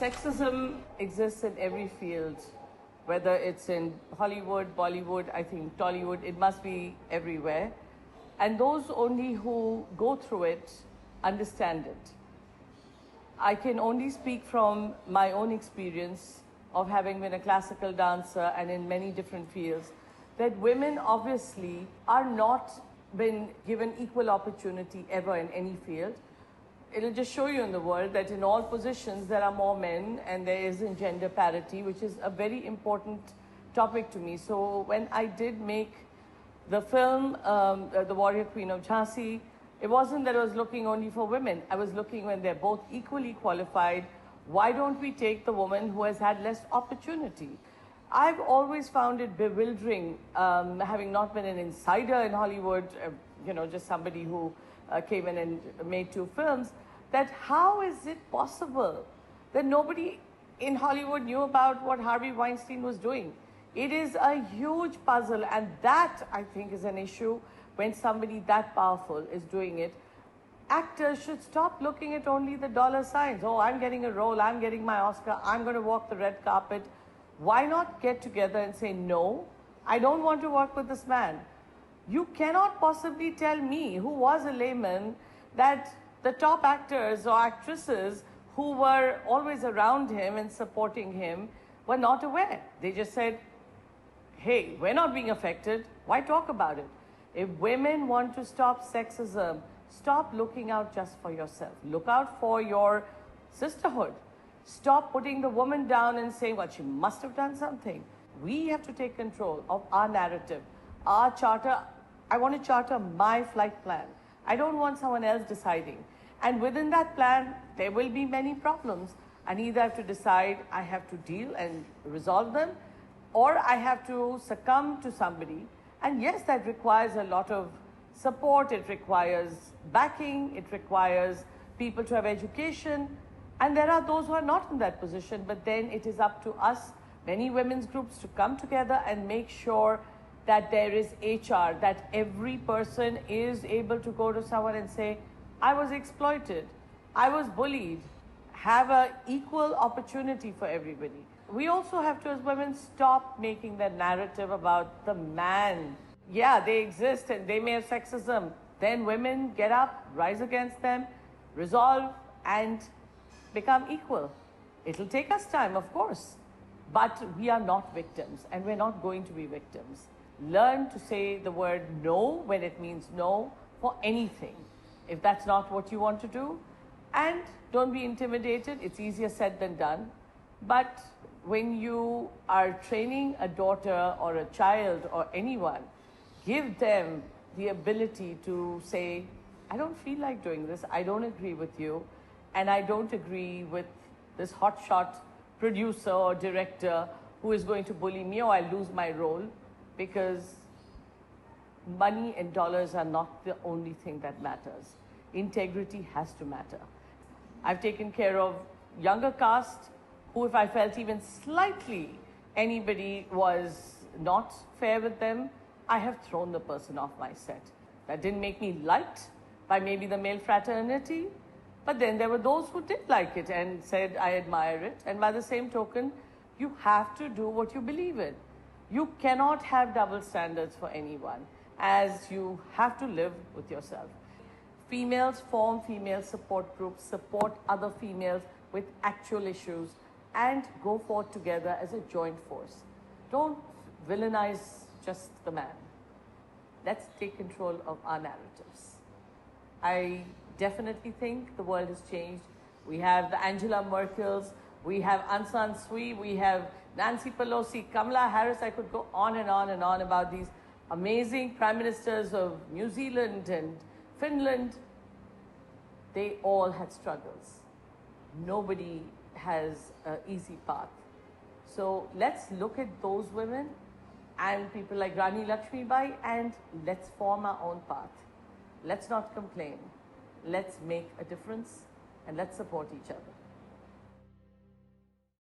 Sexism exists in every field, whether it's in Hollywood, Bollywood, I think Tollywood, it must be everywhere. And those only who go through it understand it. I can only speak from my own experience of having been a classical dancer and in many different fields, that women obviously are not been given equal opportunity ever in any field. It'll just show you in the world that in all positions there are more men and there isn't gender parity, which is a very important topic to me. So when I did make the film, The Warrior Queen of Jhansi, it wasn't that I was looking only for women. I was looking when they're both equally qualified. Why don't we take the woman who has had less opportunity? I've always found it bewildering, having not been an insider in Hollywood, just somebody who came in and made 2 films, that how is it possible that nobody in Hollywood knew about what Harvey Weinstein was doing? It is a huge puzzle, and that, I think, is an issue when somebody that powerful is doing it. Actors should stop looking at only the dollar signs. Oh, I'm getting a role, I'm getting my Oscar, I'm going to walk the red carpet. Why not get together and say, no, I don't want to work with this man. You cannot possibly tell me, who was a layman, that the top actors or actresses who were always around him and supporting him were not aware. They just said, hey, we're not being affected. Why talk about it? If women want to stop sexism, stop looking out just for yourself. Look out for your sisterhood. Stop putting the woman down and saying, well, she must have done something. We have to take control of our narrative, our charter. I want to charter my flight plan. I don't want someone else deciding. And within that plan, there will be many problems. I either have to decide I have to deal and resolve them, or I have to succumb to somebody. And yes, that requires a lot of support. It requires backing. It requires people to have education. And there are those who are not in that position. But then it is up to us, many women's groups, to come together and make sure that there is HR, that every person is able to go to someone and say, I was exploited, I was bullied, have an equal opportunity for everybody. We also have to, as women, stop making the narrative about the man. Yeah, they exist and they may have sexism. Then women get up, rise against them, resolve and become equal. It'll take us time, of course, but we are not victims and we're not going to be victims. Learn to say the word no when it means no for anything, if that's not what you want to do. And don't be intimidated. It's easier said than done. But when you are training a daughter or a child or anyone, give them the ability to say, I don't feel like doing this. I don't agree with you. And I don't agree with this hotshot producer or director who is going to bully me, or I'll lose my role, because money and dollars are not the only thing that matters. Integrity has to matter. I've taken care of younger cast who, if I felt even slightly anybody was not fair with them, I have thrown the person off my set. That didn't make me liked by maybe the male fraternity, but then there were those who did like it and said, I admire it. And by the same token, you have to do what you believe in. You cannot have double standards for anyone, as you have to live with yourself. Females form female support groups, support other females with actual issues, and go forth together as a joint force. Don't villainize just the man. Let's take control of our narratives. I definitely think the world has changed. We have the Angela Merkels, we have Aung San Suu Kyi, we have Nancy Pelosi, Kamala Harris. I could go on and on and on about these amazing prime ministers of New Zealand and Finland. They all had struggles. Nobody has an easy path. So let's look at those women and people like Rani Lakshmibai and let's form our own path. Let's not complain. Let's make a difference and let's support each other.